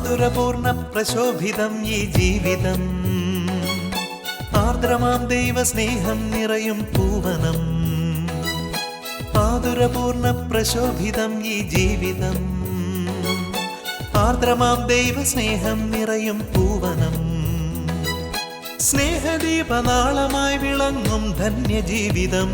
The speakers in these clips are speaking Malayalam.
മാധുരപൂർണ പ്രശോഭിതം ഈ ജീവിതം, ആർദ്രമാം ദൈവസ്നേഹം നിറയും പൂവനം. മാധുരപൂർണ പ്രശോഭിതം ഈ ജീവിതം, ആർദ്രമാം ദൈവസ്നേഹം നിറയും പൂവനം. സ്നേഹദീപനാളമായി വിളങ്ങും ധന്യജീവിതം.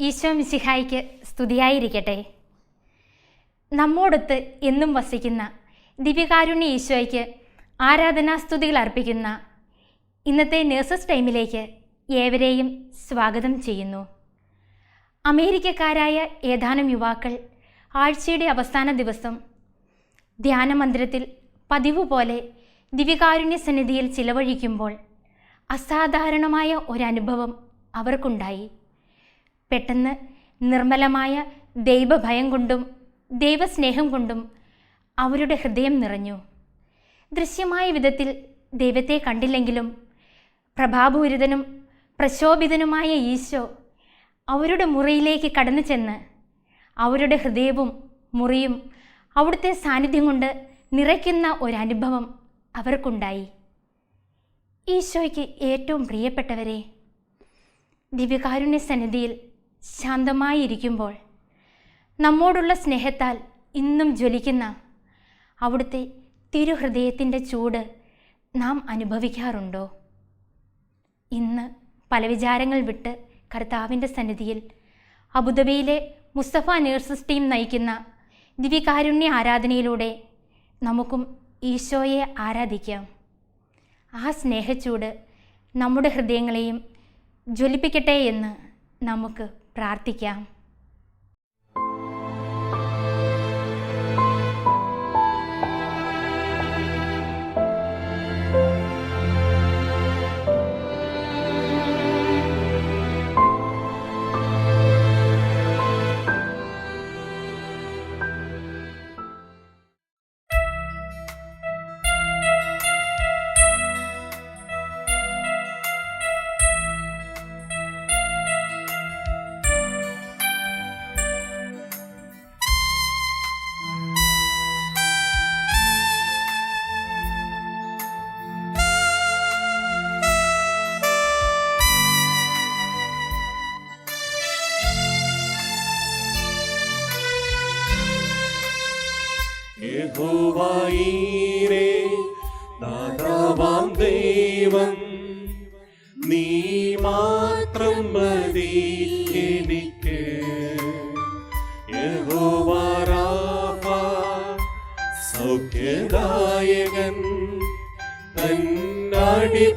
ഈശോ മിശിഹായ്ക്ക് സ്തുതിയായിരിക്കട്ടെ. നമ്മോടൊത്ത് എന്നും വസിക്കുന്ന ദിവ്യകാരുണ്യ ഈശോയ്ക്ക് ആരാധനാസ്തുതികൾ അർപ്പിക്കുന്ന ഇന്നത്തെ നേഴ്സസ് ടൈമിലേക്ക് ഏവരെയും സ്വാഗതം ചെയ്യുന്നു. അമേരിക്കക്കാരായ ഏതാനും യുവാക്കൾ ആഴ്ചയുടെ അവസാന ദിവസം ധ്യാനമന്ദിരത്തിൽ പതിവ് പോലെ ദിവ്യകാരുണ്യ സന്നിധിയിൽ ചിലവഴിക്കുമ്പോൾ അസാധാരണമായ ഒരനുഭവം അവർക്കുണ്ടായി. പെട്ടെന്ന് നിർമ്മലമായ ദൈവഭയം കൊണ്ടും ദൈവസ്നേഹം കൊണ്ടും അവരുടെ ഹൃദയം നിറഞ്ഞു. ദൃശ്യമായ വിധത്തിൽ ദൈവത്തെ കണ്ടില്ലെങ്കിലും പ്രഭാപൂരിതനും പ്രശോഭിതനുമായ ഈശോ അവരുടെ മുറിയിലേക്ക് കടന്നു ചെന്ന് അവരുടെ ഹൃദയവും മുറിയും അവിടുത്തെ സാന്നിധ്യം കൊണ്ട് നിറയ്ക്കുന്ന ഒരനുഭവം അവർക്കുണ്ടായി. ഈശോയ്ക്ക് ഏറ്റവും പ്രിയപ്പെട്ടവരെ, ദിവ്യകാരുണ്യ സന്നിധിയിൽ ശാന്തമായിരിക്കുമ്പോൾ നമ്മോടുള്ള സ്നേഹത്താൽ ഇന്നും ജ്വലിക്കുന്ന അവിടുത്തെ തിരുഹൃദയത്തിൻ്റെ ചൂട് നാം അനുഭവിക്കാറുണ്ടോ? ഇന്ന് പല വിചാരങ്ങൾ വിട്ട് കർത്താവിൻ്റെ സന്നിധിയിൽ അബുദാബിയിലെ മുസ്തഫ നേഴ്സസ് ടീം നയിക്കുന്ന ദിവ്യകാരുണ്യ ആരാധനയിലൂടെ നമുക്കും ഈശോയെ ആരാധിക്കാം. ആ സ്നേഹച്ചൂട് നമ്മുടെ ഹൃദയങ്ങളെയും ജ്വലിപ്പിക്കട്ടെ എന്ന് നമുക്ക് പ്രാർത്ഥിക്കാം. യഹോവയീരേ, ദാതാവാം ദൈവം, നീ മാത്രം മതി എനിക്ക്. യഹോവ റാഫ, സൗഖ്യദായകൻ, തന്നടിപ്പിണറാൽ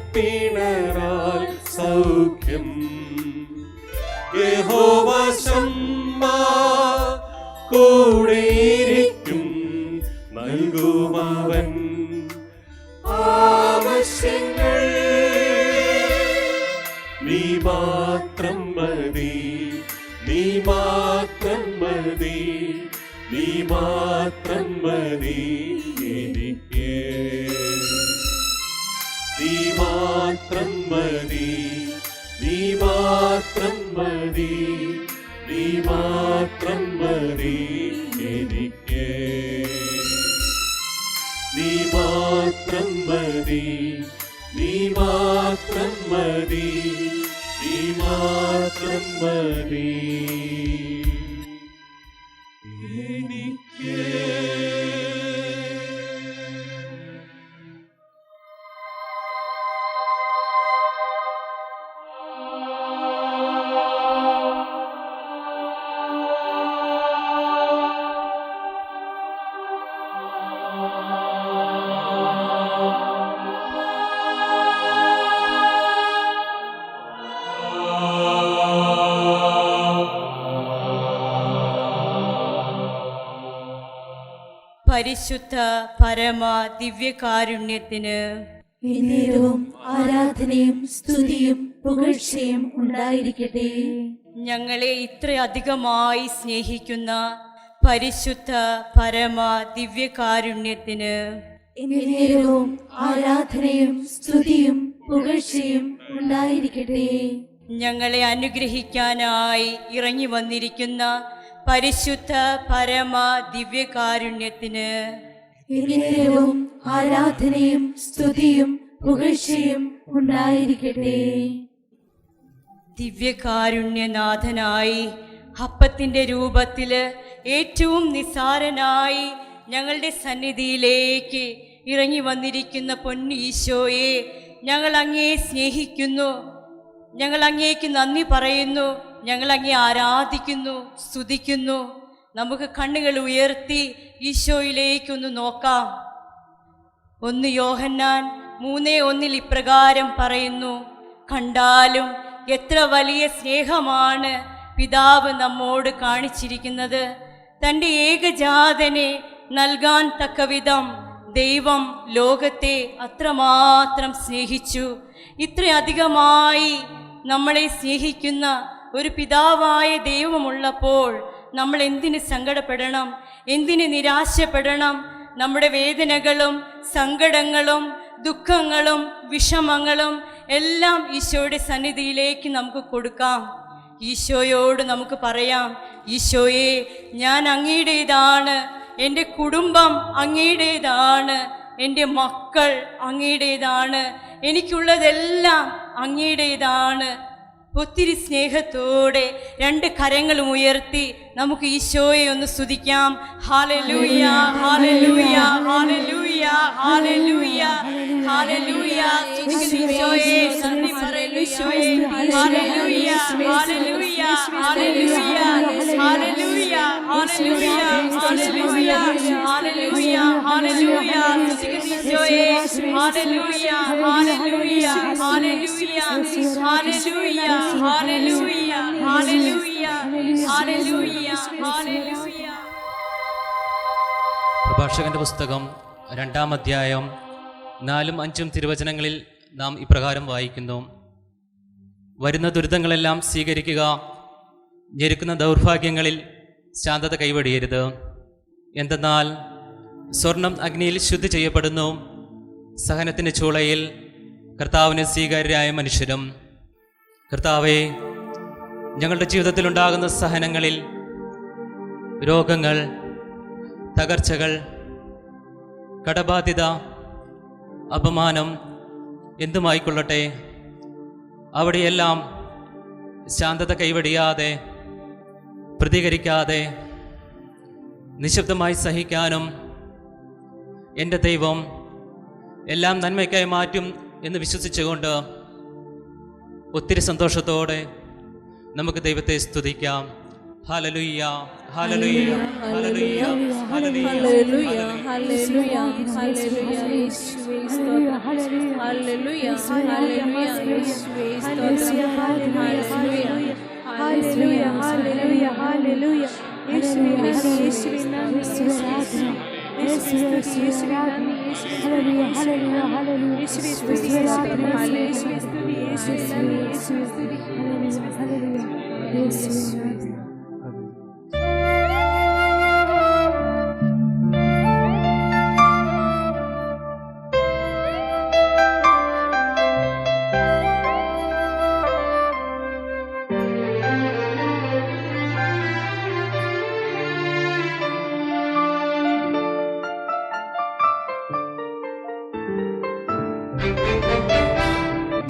സൗഖ്യം. യഹോവ ശമ്മാ, കൂടെയിരിക്കും, നൽകുമവൻ ആവശ്യങ്ങൾ. നീ മാത്രം മതി, നീ മാത്രം മതി, നീ മാത്രം മതി എനിക്ക്. നീ മാത്രം മതി, നീ മാത്രം മതി, നീ മാത്രം മതി എനിക്ക്. നീ മാത്രം മതി, നീ മാത്രം മതി, നീ മാത്രം മതി എനിക്ക്. പരിശുദ്ധ പരമ ദിവ്യകാരുണ്യത്തിന് എന്നേരവും ആരാധനയും സ്തുതിയും പുകഴ്ചയും ഉണ്ടായിരിക്കട്ടെ. ഞങ്ങളെ ഇത്രയധികമായി സ്നേഹിക്കുന്ന പരിശുദ്ധ പരമ ദിവ്യകാരുണ്യത്തിന് എന്നേരവും ആരാധനയും സ്തുതിയും പുകഴ്ചയും ഉണ്ടായിരിക്കട്ടെ. ഞങ്ങളെ അനുഗ്രഹിക്കാനായി ഇറങ്ങി വന്നിരിക്കുന്ന പരിശുദ്ധ പരമ ദിവ്യകാരുണ്യത്തിന് എന്നേരവും ആരാധനയും സ്തുതിയും പുകഴ്ചയും ഉണ്ടായിരിക്കട്ടെ. ദിവ്യകാരുണ്യനാഥനായി അപ്പത്തിൻ്റെ രൂപത്തില് ഏറ്റവും നിസ്സാരനായി ഞങ്ങളുടെ സന്നിധിയിലേക്ക് ഇറങ്ങി വന്നിരിക്കുന്ന പൊന്നു ഈശോയെ, ഞങ്ങൾ അങ്ങയെ സ്നേഹിക്കുന്നു, ഞങ്ങൾ അങ്ങേക്ക് നന്ദി പറയുന്നു, ഞങ്ങൾ അങ്ങേ ആരാധിക്കുന്നു, സ്തുതിക്കുന്നു. നമുക്ക് കണ്ണുകൾ ഉയർത്തി ഈശോയിലേക്കൊന്ന് നോക്കാം. 1 യോഹന്നാൻ 3:1 ഇപ്രകാരം പറയുന്നു: കണ്ടാലും എത്ര വലിയ സ്നേഹമാണ് പിതാവ് നമ്മോട് കാണിച്ചിരിക്കുന്നത്. തൻ്റെ ഏകജാതനെ നൽകാൻ തക്കവിധം ദൈവം ലോകത്തെ അത്രമാത്രം സ്നേഹിച്ചു. ഇത്രയധികമായി നമ്മളെ സ്നേഹിക്കുന്ന ഒരു പിതാവായ ദൈവമുള്ളപ്പോൾ നമ്മൾ എന്തിന് സങ്കടപ്പെടണം, എന്തിന് നിരാശപ്പെടണം? നമ്മുടെ വേദനകളും സങ്കടങ്ങളും ദുഃഖങ്ങളും വിഷമങ്ങളും എല്ലാം ഈശോയുടെ സന്നിധിയിലേക്ക് നമുക്ക് കൊടുക്കാം. ഈശോയോട് നമുക്ക് പറയാം: ഈശോയെ, ഞാൻ അങ്ങയുടേതാണ്, എൻ്റെ കുടുംബം അങ്ങയുടേതാണ്, എൻ്റെ മക്കൾ അങ്ങയുടേതാണ്, എനിക്കുള്ളതെല്ലാം അങ്ങയുടേതാണ്. ഒത്തിരി സ്നേഹത്തോടെ 2 കരങ്ങളും ഉയർത്തി നമുക്ക് ഈശോയെ ഒന്ന് സ്തുതിക്കാം. ഹല്ലേലൂയ, ഹല്ലേലൂയ, ഹല്ലേലൂയ, ഹല്ലേലൂയ, ഹല്ലേലൂയ. സ്തുതിക്കുന്നു ഈശോയെ, നന്ദി പറയുന്നു ഈശോയെ. ഹല്ലേലൂയ, ഹല്ലേലൂയ, ഹല്ലേലൂയ, ഹല്ലേലൂയ, ഹല്ലേലൂയ, ഹല്ലേലൂയ, ഹല്ലേലൂയ, ഹല്ലേലൂയ. സ്തുതിക്കുന്നു ഈശോയെ. ഹല്ലേലൂയ, ഹല്ലേലൂയ, ഹല്ലേലൂയ, ഹല്ലേലൂയ, ഹല്ലേലൂയ, ഹല്ലേലൂയ, ഹല്ലേലൂയ, ഹല്ലേലൂയ. പ്രഭാഷകന്റെ പുസ്തകം 2-ാം അധ്യായം 4-5 തിരുവചനങ്ങളിൽ നാം ഇപ്രകാരം വായിക്കുന്നു: വരുന്ന ദുരിതങ്ങളെല്ലാം സ്വീകരിക്കുക, ഞെരുക്കുന്ന ദൗർഭാഗ്യങ്ങളിൽ ശാന്തത കൈവടിയരുത്. എന്തെന്നാൽ സ്വർണം അഗ്നിയിൽ ശുദ്ധി ചെയ്യപ്പെടുന്നു, സഹനത്തിൻ്റെ ചൂളയിൽ കർത്താവിന് സ്വീകാര്യരായ മനുഷ്യരും. കർത്താവേ, ഞങ്ങളുടെ ജീവിതത്തിലുണ്ടാകുന്ന സഹനങ്ങളിൽ രോഗങ്ങൾ, തകർച്ചകൾ, കടബാധ്യത, അപമാനം എന്തുമായിക്കൊള്ളട്ടെ, അവിടെയെല്ലാം ശാന്തത കൈവടിയാതെ, പ്രതികരിക്കാതെ നിശബ്ദമായി സഹിക്കാനും എൻ്റെ ദൈവം എല്ലാം നന്മയ്ക്കായി മാറ്റും എന്ന് വിശ്വസിച്ചുകൊണ്ട് ഒത്തിരി സന്തോഷത്തോടെ നമുക്ക് ദൈവത്തെ സ്തുതിക്കാം. ഹല്ലേലൂയ, ഹല്ലേലൂയ, ഹല്ലേലൂയ, ഹല്ലേലൂയ, ഹല്ലേലൂയ, ഹല്ലേലൂയ, ഹല്ലേലൂയ, യേശുവേ സ്തോത്രം. ഹല്ലേലൂയ, ഹല്ലേലൂയ, യേശുവേ സ്തോത്രം. ഹല്ലേലൂയ, ഹല്ലേലൂയ, ഹല്ലേലൂയ, ഹല്ലേലൂയ, യേശുവേ നന്ദി, യേശുവേ നന്ദി, യേശുവേ സ്തുതി, യേശുവേ സ്തുതി, യേശുവേ നന്ദി, യേശുവേ നന്ദി, ഹല്ലേലൂയ, ഹല്ലേലൂയ, യേശുവേ സ്തുതി, യേശുവേ നന്ദി, യേശുവേ സ്തുതി, യേശുവേ നന്ദി, യേശുവേ സ്തുതി, ഹല്ലേലൂയ, യേശുവേ നന്ദി.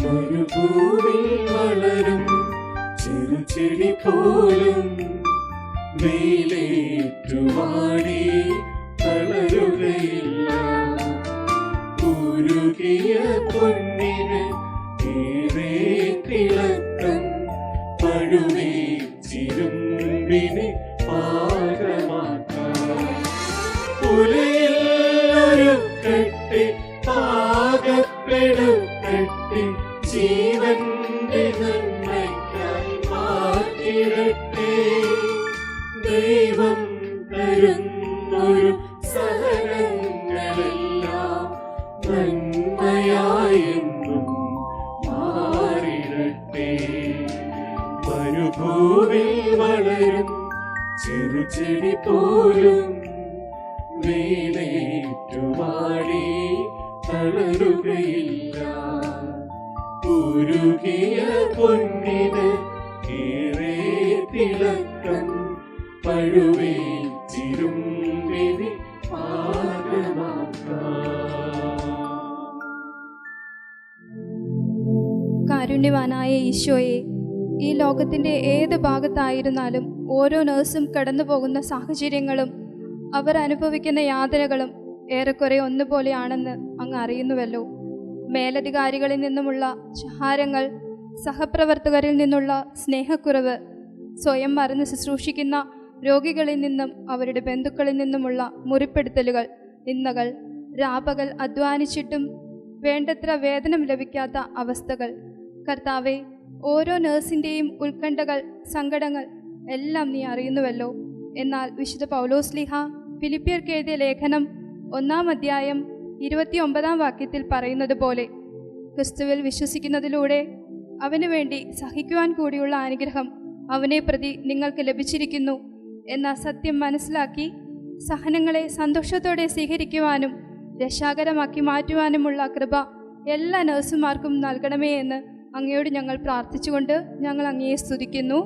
മരുഭൂമിൽ വളരും ചെറുചെടി പോലും വെയിലേറ്റുവാടി തളരുകയില്ല. ഉരുകിയ പൊന്നിന് ഏറെ തിളക്കം, പഴുമേച്ചിരുമ്പിനെ പാകമാക്കാം. ഉലയിൽ ഒരുക്കട്ടെ, പാകപ്പെടുക്കട്ടെ, ജീവന്റെ നന്മയ്ക്കായി മാറ്റിടട്ടെ. ദൈവം തരുന്നൊരു സഹനങ്ങളെല്ലാം നന്മയായെന്നും മാറിടട്ടെ. മരുഭൂമി ചെറുചെടി പോലും വെയിലേറ്റുവാടി തളരുകയില്ല. ഉരുകിയ പൊന്നിന് ഏറെ തിളക്കം പഴുവേറ്റിരുമ്പിന് കാരുണ്യവാനായ ഈശോയെ, ഈ ലോകത്തിൻ്റെ ഏത് ഭാഗത്തായിരുന്നാലും ഓരോ നഴ്സും കടന്നു പോകുന്ന സാഹചര്യങ്ങളും അവർ അനുഭവിക്കുന്ന യാതനകളും ഏറെക്കുറെ ഒന്നുപോലെയാണെന്ന് അങ്ങ് അറിയുന്നുവല്ലോ. മേലധികാരികളിൽ നിന്നുമുള്ള ശഹാരങ്ങൾ, സഹപ്രവർത്തകരിൽ നിന്നുള്ള സ്നേഹക്കുറവ്, സ്വയം മറന്ന് ശുശ്രൂഷിക്കുന്ന രോഗികളിൽ നിന്നും അവരുടെ ബന്ധുക്കളിൽ നിന്നുമുള്ള മുറിപ്പെടുത്തലുകൾ, നിന്ദകൾ, രാപകൽ അധ്വാനിച്ചിട്ടും വേണ്ടത്ര വേതനം ലഭിക്കാത്ത അവസ്ഥകൾ. കർത്താവെ, ഓരോ നഴ്സിൻ്റെയും ഉത്കണ്ഠകൾ, സങ്കടങ്ങൾ എല്ലാം നീ അറിയുന്നുവല്ലോ. എന്നാൽ വിശുദ്ധ പൗലോസ്ലീഹ ഫിലിപ്പിയർക്ക് എഴുതിയ ലേഖനം 1-ാം അധ്യായം 29-ാം വാക്യത്തിൽ പറയുന്നത് പോലെ, ക്രിസ്തുവിൽ വിശ്വസിക്കുന്നതിലൂടെ അവന് വേണ്ടി സഹിക്കുവാൻ കൂടിയുള്ള അനുഗ്രഹം അവനെ പ്രതി നിങ്ങൾക്ക് ലഭിച്ചിരിക്കുന്നു എന്ന സത്യം മനസ്സിലാക്കി സഹനങ്ങളെ സന്തോഷത്തോടെ സ്വീകരിക്കുവാനും രക്ഷാകരമാക്കി മാറ്റുവാനുമുള്ള കൃപ എല്ലാ നഴ്സുമാർക്കും നൽകണമേ എന്ന് അങ്ങയോട് ഞങ്ങൾ പ്രാർത്ഥിച്ചുകൊണ്ട് ഞങ്ങൾ അങ്ങയെ സ്തുതിക്കുന്നു.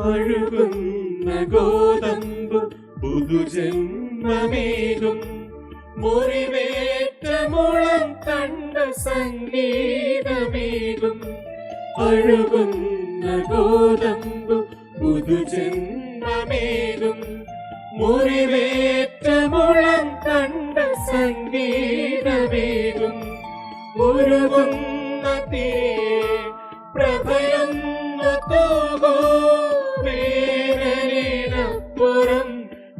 അഴുകുന്ന ഗോതമ്പ് പുതുജന്മമേകും, മുറിവേറ്റ മുളം കണ്ട സംഗീതമേകും. അഴുകുന്ന ഗോതമ്പ് പുതുജന്മമേകും, മുറിവേറ്റ മുളം കണ്ട സംഗീതമേകും. ഉരുകുന്ന തീയെ പ്രഭയൊന്നു തൂകൂ, വേനലിനപ്പുറം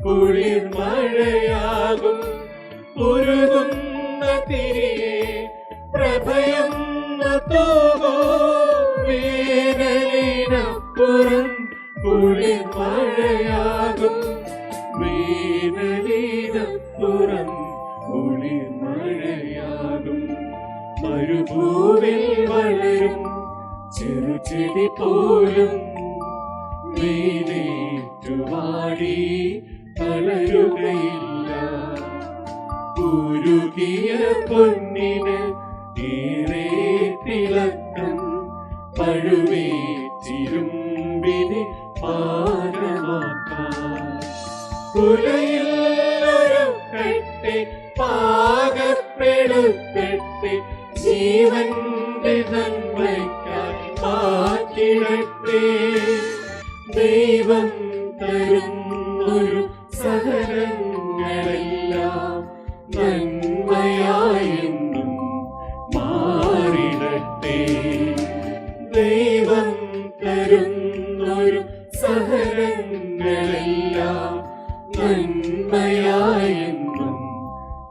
കുളിർ മഴയാകും. ഉരുകുന്ന തിരിയെ പ്രഭയൊന്നു തൂകൂ, വേനലിനപ്പുറം കുളിർ മഴയാകും. വേനലിനപ്പുറം കുളിർ മഴയാകും. മരുഭൂവിൽ വളരും ചെറുചെടി പോലും വെയിലേറ്റുവാടി തളരുകയില്ല. ഉരുകിയ പൊന്നിന് ഏറെ തിളക്കം പഴുവേറ്റിരുമ്പിന് പാകമാക്കാം. ഉലയിൽ ഒരു കെട്ടി പാകപ്പെടുത്തട്ടെ, ജീവന്റെ നന്മയ്ക്കായി മാറ്റിടട്ടെ. ദൈവം തരുന്നൊരു സഹനങ്ങളെല്ലാം നന്മയായെന്നും മാറിടട്ടെ. ദൈവം തരുന്നൊരു സഹനങ്ങളെല്ലാം നന്മയായെന്നും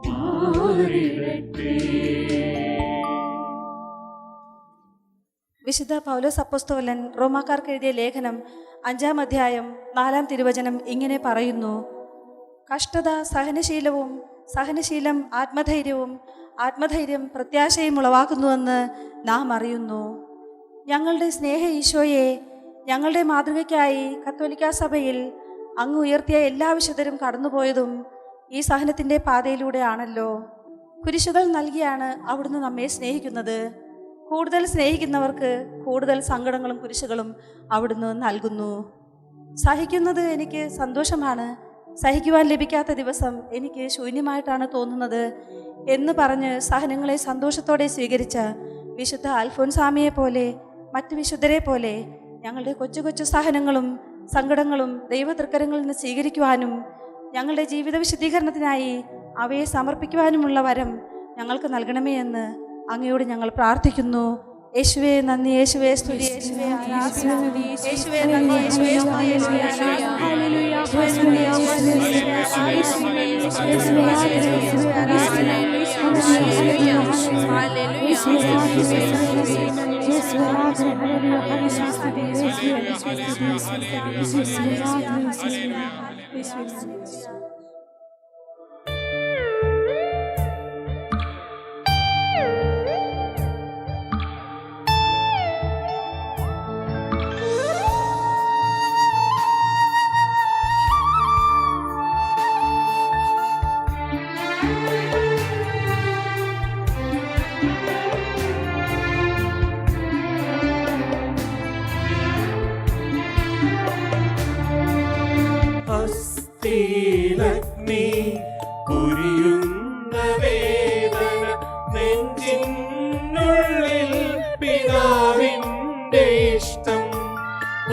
മാറിടട്ടെ. വിശുദ്ധ പൗലോസ് അപ്പോസ്തലൻ റോമാക്കാർക്ക് എഴുതിയ ലേഖനം 5-ാം അധ്യായം 4-ാം തിരുവചനം ഇങ്ങനെ പറയുന്നു: കഷ്ടത സഹനശീലവും, സഹനശീലം ആത്മധൈര്യവും, ആത്മധൈര്യം പ്രത്യാശയും ഉളവാക്കുന്നുവെന്ന് നാം അറിയുന്നു. ഞങ്ങളുടെ സ്നേഹ ഈശോയെ, ഞങ്ങളുടെ മാതൃകയ്ക്കായി കത്തോലിക്കാ സഭയിൽ അങ്ങ് ഉയർത്തിയ എല്ലാ വിശുദ്ധരും കടന്നുപോയതും ഈ സഹനത്തിൻ്റെ പാതയിലൂടെയാണല്ലോ. കുരിശുകൾ നൽകിയാണ് അവിടുന്ന് നമ്മെ സ്നേഹിക്കുന്നത്. കൂടുതൽ സ്നേഹിക്കുന്നവർക്ക് കൂടുതൽ സങ്കടങ്ങളും കുരിശുകളും അവിടുന്ന് നൽകുന്നു. സഹിക്കുന്നത് എനിക്ക് സന്തോഷമാണ്, സഹിക്കുവാൻ ലഭിക്കാത്ത ദിവസം എനിക്ക് ശൂന്യമായിട്ടാണ് തോന്നുന്നത് എന്ന് പറഞ്ഞ് സഹനങ്ങളെ സന്തോഷത്തോടെ സ്വീകരിച്ച വിശുദ്ധ അൽഫോൻസാമിയെ പോലെ മറ്റ് വിശുദ്ധരെ പോലെ ഞങ്ങളുടെ കൊച്ചു കൊച്ചു സഹനങ്ങളും സങ്കടങ്ങളും ദൈവതൃക്കരങ്ങളിൽ നിന്ന് സ്വീകരിക്കുവാനും ഞങ്ങളുടെ ജീവിത വിശുദ്ധീകരണത്തിനായി അവയെ സമർപ്പിക്കുവാനുമുള്ള വരം ഞങ്ങൾക്ക് നൽകണമേ എന്ന് അങ്ങയോട് ഞങ്ങൾ പ്രാർത്ഥിക്കുന്നു. യേശുവേ നന്ദി, യേശുവേ സ്തുതി, യേശുവേ ആരാധന, യേശുവേ നന്ദി, യേശുവേ സ്തുതി, യേശുവേ ആരാധന. ഹല്ലേലൂയ, ഹല്ലേലൂയ, ഹല്ലേലൂയ, അസ്ഥിയിലഗ്നി കുരിയുന്ന വേദന നെഞ്ചിനുള്ളിൽ പിതാവിൻ്റെ ഇഷ്ടം.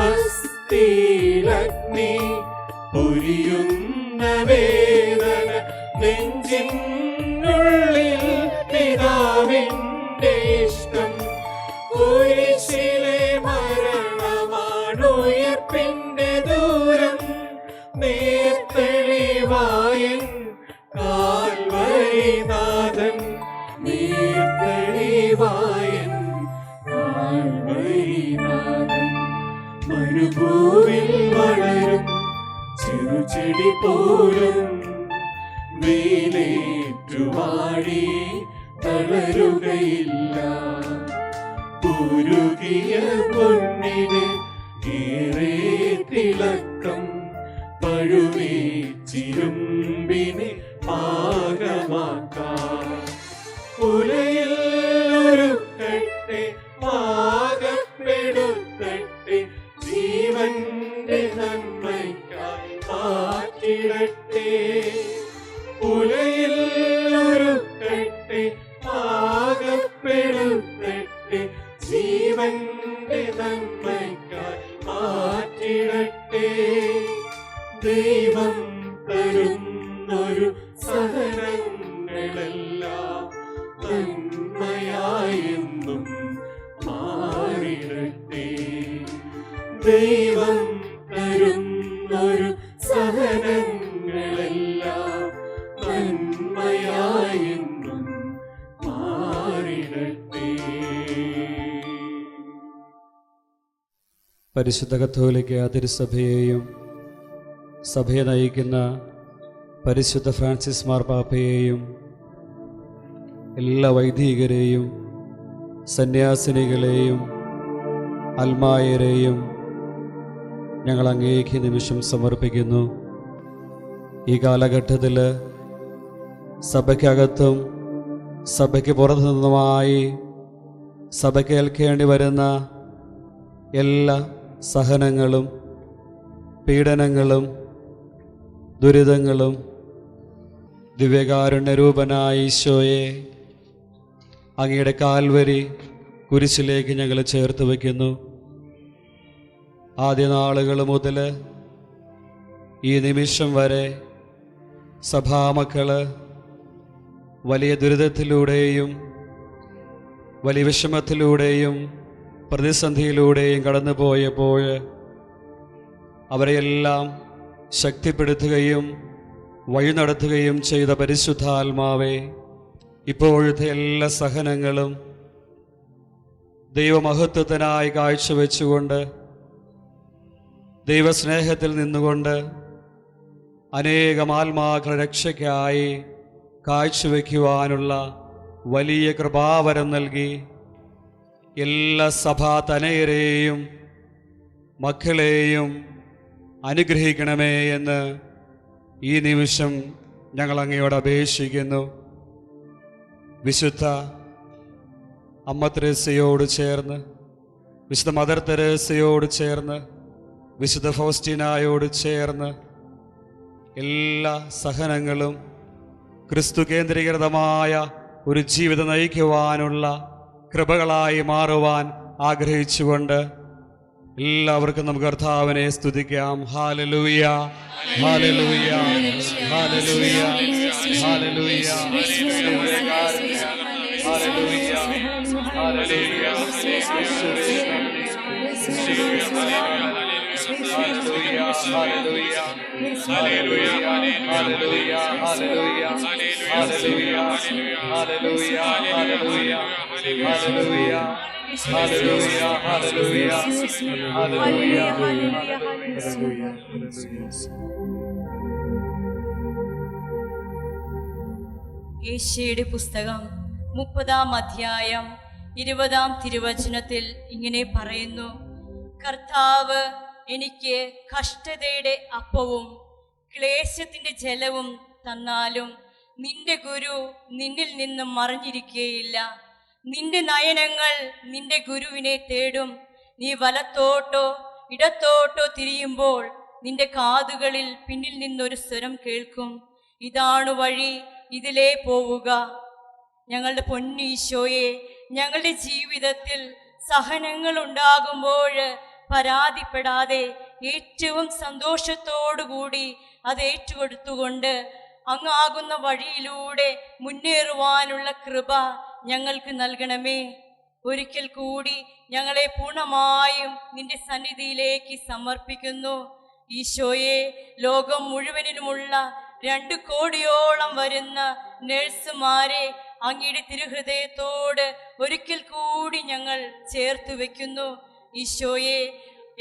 അസ്ഥിയിലഗ്നി കുരിയുന്ന വേദന നെഞ്ചിനുള്ളിൽ പിതാവിൻ്റെ ഇഷ്ടം. കുരിശിലെ മരണമാണ് ഉയർപ്പിൻ്റെ ദൂരം. നീർത്തളിവായൻ കാൽവരിനാഥൻ, നീർത്തളിവായൻ കാൽവരിനാഥൻ. മരുഭൂവിൽ വളരും ചെറുചെടി പോലും വെയിലേറ്റുവാടി തളരുകയില്ല. ഉരുകിയ പൊന്നിന് ഏറെ തിളക്കം, പഴുവീച്ചിരുമ്പിനെ പാകമാക്കാം. ഉലയിൽ ഒരുക്കട്ടെ, പാകപ്പെടുത്തട്ടെ, ജീവന്റെ നന്മയ്ക്കായി മാറ്റിടട്ടെ. ഉലയിൽ ഒരുക്കട്ടെ, പാകപ്പെടുത്തട്ടെ, ജീവന്റെ നന്മയ്ക്കായി മാറ്റിടട്ടെ. ദൈവം തരുന്നൊരു സഹനങ്ങളെല്ലാം നന്മയായെന്നും മാറിടട്ടെ. ദൈവം തരുന്നൊരു സഹനങ്ങളെല്ലാം നന്മയായെന്നും മാറിടട്ടെ. പരിശുദ്ധ കത്തോലിക്ക തിരുസഭയെയും സഭയെ നയിക്കുന്ന പരിശുദ്ധ ഫ്രാൻസിസ് മാർപ്പാപ്പയെയും എല്ലാ വൈദികരെയും സന്യാസിനികളെയും അൽമായരെയും ഞങ്ങൾ അങ്ങേക്ക് നിമിഷം സമർപ്പിക്കുന്നു. ഈ കാലഘട്ടത്തിൽ സഭയ്ക്കകത്തും സഭയ്ക്ക് പുറത്തു നിന്നുമായി സഭയ്ക്ക് ഏൽക്കേണ്ടി വരുന്ന എല്ലാ സഹനങ്ങളും പീഡനങ്ങളും ദുരിതങ്ങളും ദിവ്യകാരുണ്യരൂപനായ ഈശോയെ അങ്ങയുടെ കാൽവരി കുരിശിലേക്ക് ഞങ്ങൾ ചേർത്ത് വയ്ക്കുന്നു. ആദ്യ നാളുകൾ മുതൽ ഈ നിമിഷം വരെ സഭാമക്കൾ വലിയ ദുരിതത്തിലൂടെയും വലിയ വിഷമത്തിലൂടെയും പ്രതിസന്ധിയിലൂടെയും കടന്നു പോയപ്പോൾ അവരെയെല്ലാം ശക്തിപ്പെടുത്തുകയും വഴി നടത്തുകയും ചെയ്ത പരിശുദ്ധാത്മാവേ, ഇപ്പോഴത്തെ എല്ലാ സഹനങ്ങളും ദൈവമഹത്വത്തിനായി കാഴ്ചവെച്ചുകൊണ്ട് ദൈവസ്നേഹത്തിൽ നിന്നുകൊണ്ട് അനേകം ആത്മാക്കള രക്ഷയ്ക്കായി കാഴ്ചവെക്കുവാനുള്ള വലിയ കൃപാവരം നൽകി എല്ലാ സഭാ തനയരെയും മക്കളെയും അനുഗ്രഹിക്കണമേ എന്ന് ഈ നിമിഷം ഞങ്ങൾ അങ്ങയോട് അപേക്ഷിക്കുന്നു. വിശുദ്ധ അമ്മ തെരേസയോട് ചേർന്ന്, വിശുദ്ധ മദർ തെരേസയോട് ചേർന്ന് വിശുദ്ധ ഫൗസ്റ്റീനായോട് ചേർന്ന് എല്ലാ സഹനങ്ങളും ക്രിസ്തു കേന്ദ്രീകൃതമായ ഒരു ജീവിതം നയിക്കുവാനുള്ള കൃപകളായി മാറുവാൻ ആഗ്രഹിച്ചുകൊണ്ട് എല്ലാവർക്കും നമുക്ക് കർത്താവിനെ സ്തുതിക്കാം. ഹല്ലേലൂയ, ഹല്ലേലൂയ, ഹല്ലേലൂയ, ഹല്ലേലൂയ, ഹല്ലേലൂയ, hallelujah. Hallelujah, hallelujah, hallelujah, hallelujah, hallelujah, hallelujah, hallelujah, hallelujah, hallelujah, hallelujah, hallelujah, hallelujah. യേശയ്യയുടെ പുസ്തകം 30-ാം അധ്യായം 20-ാം തിരുവചനത്തിൽ ഇങ്ങനെ പറയുന്നു: കർത്താവ് എനിക്ക് കഷ്ടതയുടെ അപ്പവും ക്ലേശത്തിന്റെ ജലവും തന്നാലും നിന്റെ ഗുരു നിന്നിൽ നിന്നും മറഞ്ഞിരിക്കുകയില്ല. നിന്റെ നയനങ്ങൾ നിന്റെ ഗുരുവിനെ തേടും. നീ വലത്തോട്ടോ ഇടത്തോട്ടോ തിരിയുമ്പോൾ നിന്റെ കാതുകളിൽ പിന്നിൽ നിന്നൊരു സ്വരം കേൾക്കും, ഇതാണ് വഴി, ഇതിലേ പോവുക. ഞങ്ങളുടെ പൊന്നീശോയെ, ഞങ്ങളുടെ ജീവിതത്തിൽ സഹനങ്ങൾ ഉണ്ടാകുമ്പോൾ പരാതിപ്പെടാതെ ഏറ്റവും സന്തോഷത്തോടുകൂടി അത് ഏറ്റുകൊടുത്തുകൊണ്ട് അങ്ങാകുന്ന വഴിയിലൂടെ മുന്നേറുവാനുള്ള കൃപ ഞങ്ങൾക്ക് നൽകണമേ. ഒരിക്കൽ കൂടി ഞങ്ങളെ പൂർണ്ണമായും നിന്റെ സന്നിധിയിലേക്ക് സമർപ്പിക്കുന്നു. ഈശോയെ, ലോകം മുഴുവനിലുമുള്ള 2 കോടിയോളം വരുന്ന നഴ്സുമാരെ അങ്ങയുടെ തിരുഹൃദയത്തോട് ഒരിക്കൽ കൂടി ഞങ്ങൾ ചേർത്ത് വയ്ക്കുന്നു. ഈശോയെ,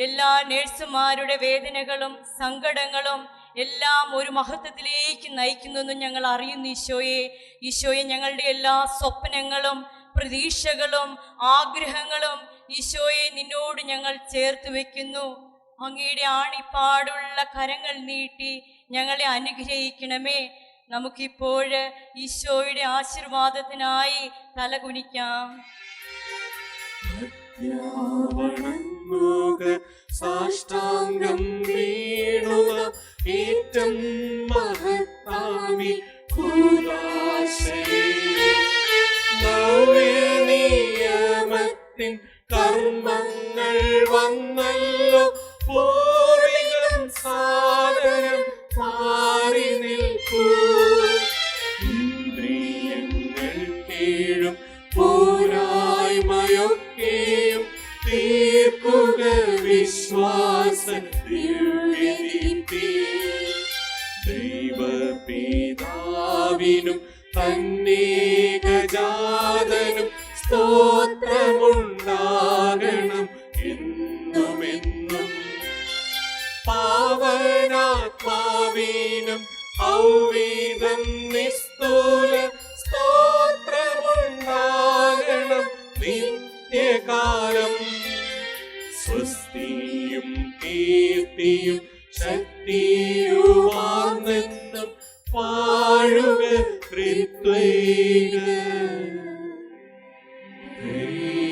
എല്ലാ നഴ്സുമാരുടെ വേദനകളും സങ്കടങ്ങളും എല്ലാം ഒരു മഹത്വത്തിലേക്ക് നയിക്കുന്നെന്ന് ഞങ്ങൾ അറിയുന്നു. ഈശോയെ, ഞങ്ങളുടെ എല്ലാ സ്വപ്നങ്ങളും പ്രതീക്ഷകളും ആഗ്രഹങ്ങളും ഈശോയെ നിന്നോട് ഞങ്ങൾ ചേർത്ത് വയ്ക്കുന്നു. അങ്ങയുടെ ആണിപ്പാടുള്ള കരങ്ങൾ നീട്ടി ഞങ്ങളെ അനുഗ്രഹിക്കണമേ. നമുക്കിപ്പോൾ ഈശോയുടെ ആശീർവാദത്തിനായി തലകുനിക്കാം. സാഷ്ടാംഗം വീണുക ഏറ്റം മഹത്താമി കൂദാശേ. നവനിയമത്തിൻ കർമ്മങ്ങൾ വന്നല്ലോ, പൂർവികം സാധനം മാറി നിൽക്കൂ. ഇന്ദ്രിയങ്ങൾ കീഴും പോരായ്മയൊക്കെയും തീർക്കുക വിശ്വാസ ദിവ്യദീപ്തി. ദൈവപിതാവിനും തന്നേകജാതനും സ്തോത്രമുണ്ടാകണം എന്നുമെന്നും. പാവനാത്മാവിനും ഔവീതം നിസ്തൂല സ്തോത്രമുണ്ടാകണം നിത്യകാലം. സ്വസ്തിയും കീർത്തിയും ശക്തിയുമാർന്നെന്നും വാഴുക ത്രിത്വൈക ദൈവമാമേ.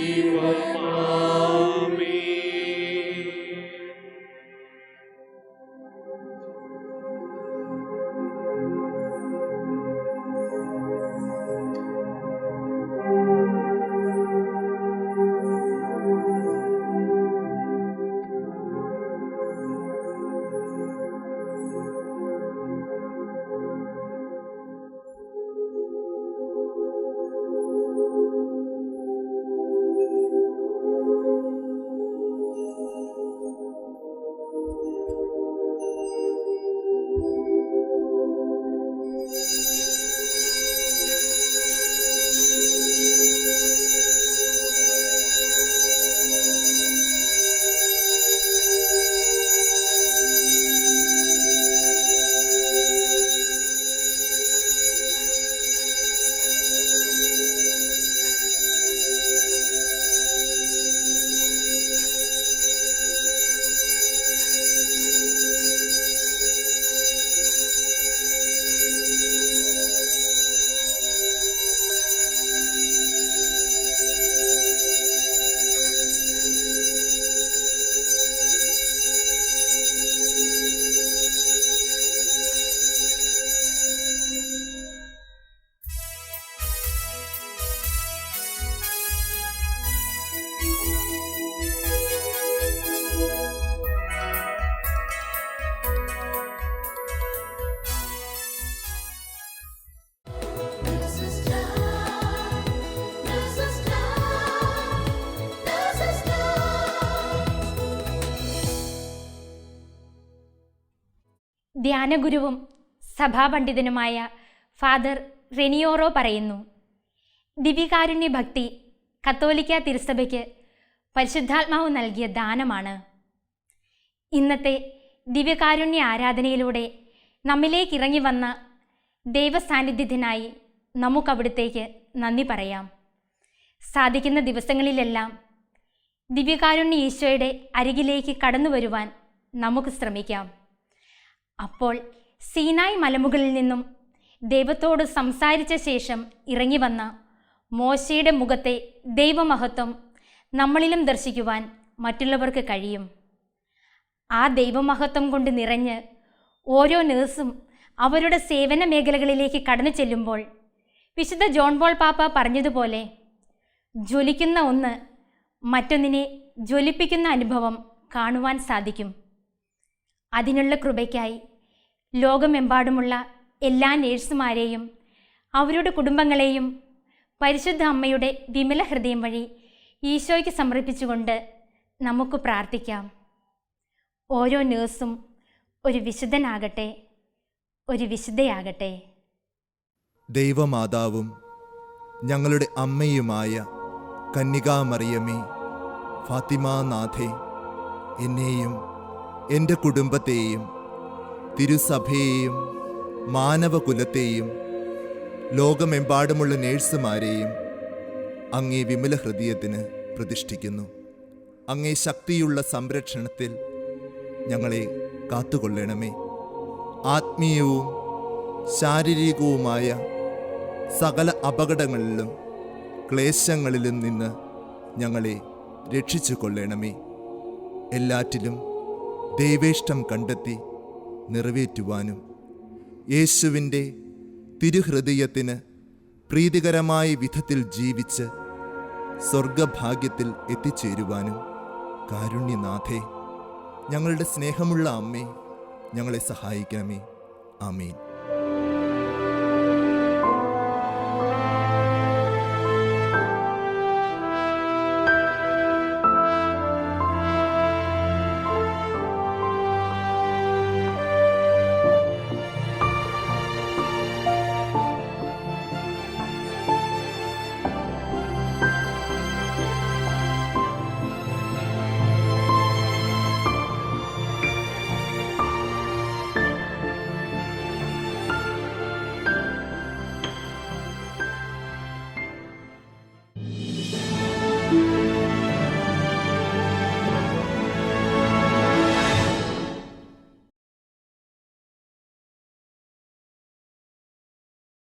ധ്യാനഗുരുവും സഭാപണ്ഡിതനുമായ ഫാദർ റെനിയോറോ പറയുന്നു, ദിവ്യകാരുണ്യ ഭക്തി കത്തോലിക്ക തിരുസഭയ്ക്ക് പരിശുദ്ധാത്മാവ് നൽകിയ ദാനമാണ്. ഇന്നത്തെ ദിവ്യകാരുണ്യ ആരാധനയിലൂടെ നമ്മിലേക്ക് ഇറങ്ങി വന്ന ദൈവസാന്നിധ്യത്തിനായി നമുക്കവിടുത്തേക്ക് നന്ദി പറയാം. സാധിക്കുന്ന ദിവസങ്ങളിലെല്ലാം ദിവ്യകാരുണ്യ ഈശോയുടെ അരികിലേക്ക് കടന്നു വരുവാൻ നമുക്ക് ശ്രമിക്കാം. അപ്പോൾ സീനായ് മലമുകളിൽ നിന്നും ദൈവത്തോട് സംസാരിച്ച ശേഷം ഇറങ്ങി വന്ന മോശയുടെ മുഖത്തെ ദൈവമഹത്വം നമ്മളിലും ദർശിക്കുവാൻ മറ്റുള്ളവർക്ക് കഴിയും. ആ ദൈവമഹത്വം കൊണ്ട് നിറഞ്ഞ് ഓരോ നേഴ്സും അവരുടെ സേവന മേഖലകളിലേക്ക് കടന്നു ചെല്ലുമ്പോൾ വിശുദ്ധ ജോൺ പോൾ പാപ്പ പറഞ്ഞതുപോലെ ജ്വലിക്കുന്ന ഒന്ന് മറ്റൊന്നിനെ ജ്വലിപ്പിക്കുന്ന അനുഭവം കാണുവാൻ സാധിക്കും. അതിനുള്ള കൃപയ്ക്കായി ലോകമെമ്പാടുമുള്ള എല്ലാ നേഴ്സുമാരെയും അവരുടെ കുടുംബങ്ങളെയും പരിശുദ്ധ അമ്മയുടെ വിമല ഹൃദയം വഴി ഈശോയ്ക്ക് സമർപ്പിച്ചുകൊണ്ട് നമുക്ക് പ്രാർത്ഥിക്കാം. ഓരോ നേഴ്സും ഒരു വിശുദ്ധനാകട്ടെ, ഒരു വിശുദ്ധയാകട്ടെ. ദൈവമാതാവും ഞങ്ങളുടെ അമ്മയുമായ കന്യകാമറിയമേ, ഫാത്തിമാനാഥേ, എന്നെയും എൻ്റെ കുടുംബത്തെയും തിരുസഭയെയും മാനവകുലത്തെയും ലോകമെമ്പാടുമുള്ള നേഴ്സുമാരെയും അങ്ങേ വിമല ഹൃദയത്തിന് പ്രതിഷ്ഠിക്കുന്നു. അങ്ങേ ശക്തിയുള്ള സംരക്ഷണത്തിൽ ഞങ്ങളെ കാത്തുകൊള്ളണമേ. ആത്മീയവും ശാരീരികവുമായ സകല അപകടങ്ങളിലും ക്ലേശങ്ങളിലും നിന്ന് ഞങ്ങളെ രക്ഷിച്ചു കൊള്ളണമേ. എല്ലാറ്റിലും ദൈവേഷ്ടം കണ്ടെത്തി നിറവേറ്റുവാനും യേശുവിൻ്റെ തിരുഹൃദയത്തിന് പ്രീതികരമായ വിധത്തിൽ ജീവിച്ച് സ്വർഗഭാഗ്യത്തിൽ എത്തിച്ചേരുവാനും കാരുണ്യനാഥേ, ഞങ്ങളുടെ സ്നേഹമുള്ള അമ്മേ, ഞങ്ങളെ സഹായിക്കണമേ. ആമേൻ.